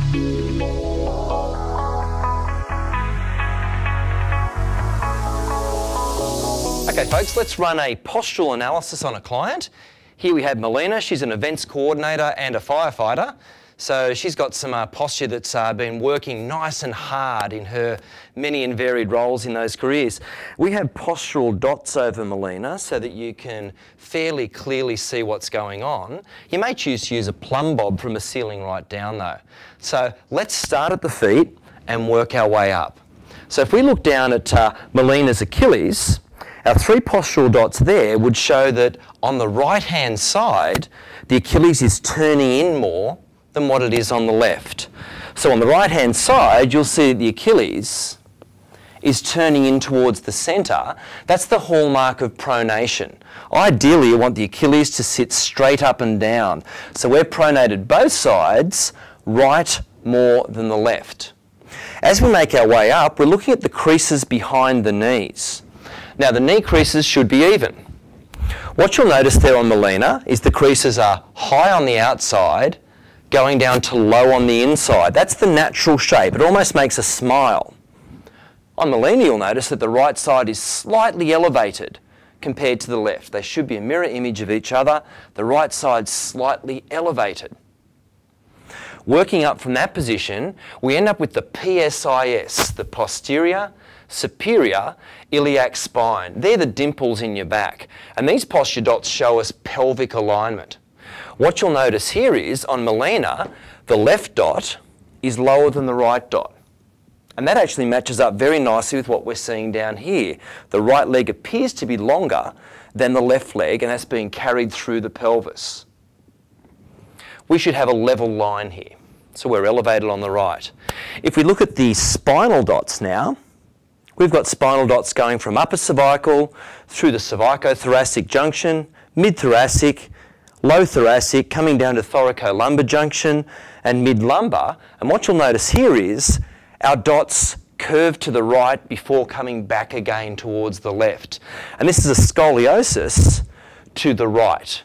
Okay folks, let's run a postural analysis on a client. Here we have Melina. She's an events coordinator and a firefighter. So she's got some posture that's been working nice and hard in her many and varied roles in those careers. We have postural dots over Melina so that you can fairly clearly see what's going on. You may choose to use a plumb bob from a ceiling right down though. So let's start at the feet and work our way up. So if we look down at Melina's Achilles, our 3 postural dots there would show that on the right-hand side, the Achilles is turning in more than what it is on the left. So on the right-hand side, you'll see that the Achilles is turning in towards the centre. That's the hallmark of pronation. Ideally, you want the Achilles to sit straight up and down. So we're pronated both sides, right more than the left. As we make our way up, we're looking at the creases behind the knees. Now the knee creases should be even. What you'll notice there on Melina is the creases are high on the outside, going down to low on the inside. That's the natural shape. It almost makes a smile. On Melina you'll notice that the right side is slightly elevated compared to the left. They should be a mirror image of each other. The right side's slightly elevated. Working up from that position, we end up with the PSIS, the posterior superior iliac spine. They're the dimples in your back. And these posture dots show us pelvic alignment. What you'll notice here is, on Melina, the left dot is lower than the right dot. And that actually matches up very nicely with what we're seeing down here. The right leg appears to be longer than the left leg, and that's being carried through the pelvis. We should have a level line here. So we're elevated on the right. If we look at the spinal dots now, we've got spinal dots going from upper cervical through the cervicothoracic junction, mid-thoracic, low thoracic, coming down to thoracolumbar junction and mid-lumbar. And what you'll notice here is our dots curve to the right before coming back again towards the left. And this is a scoliosis to the right.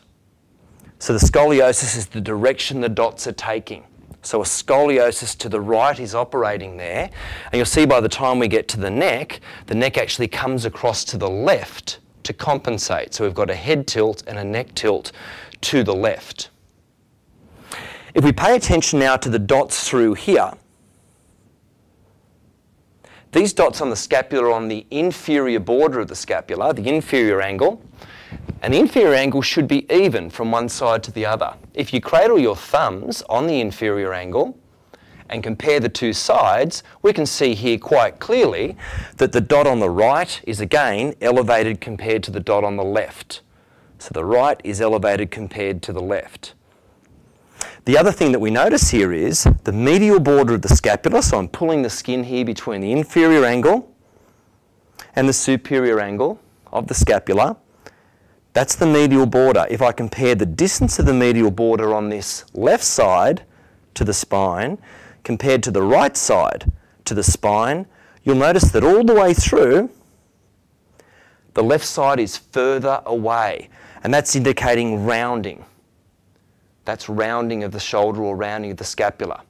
So the scoliosis is the direction the dots are taking. So a scoliosis to the right is operating there. And you'll see by the time we get to the neck actually comes across to the left to compensate. So we've got a head tilt and a neck tilt to the left. If we pay attention now to the dots through here, these dots on the scapula are on the inferior border of the scapula, the inferior angle. And the inferior angle should be even from one side to the other. If you cradle your thumbs on the inferior angle and compare the two sides, we can see here quite clearly that the dot on the right is again elevated compared to the dot on the left. So the right is elevated compared to the left. The other thing that we notice here is the medial border of the scapula. So I'm pulling the skin here between the inferior angle and the superior angle of the scapula. That's the medial border. If I compare the distance of the medial border on this left side to the spine compared to the right side to the spine, you'll notice that all the way through, the left side is further away. And that's indicating rounding. That's rounding of the shoulder or rounding of the scapula.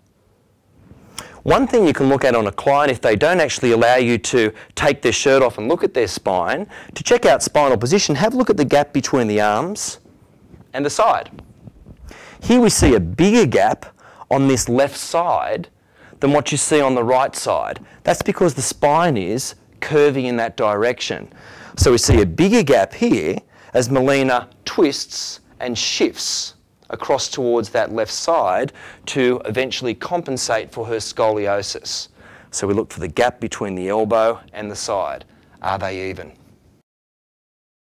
One thing you can look at on a client if they don't actually allow you to take their shirt off and look at their spine, to check out spinal position, have a look at the gap between the arms and the side. Here we see a bigger gap on this left side than what you see on the right side. That's because the spine is curving in that direction. So we see a bigger gap here as Melina twists and shifts across towards that left side to eventually compensate for her scoliosis. So we look for the gap between the elbow and the side. Are they even?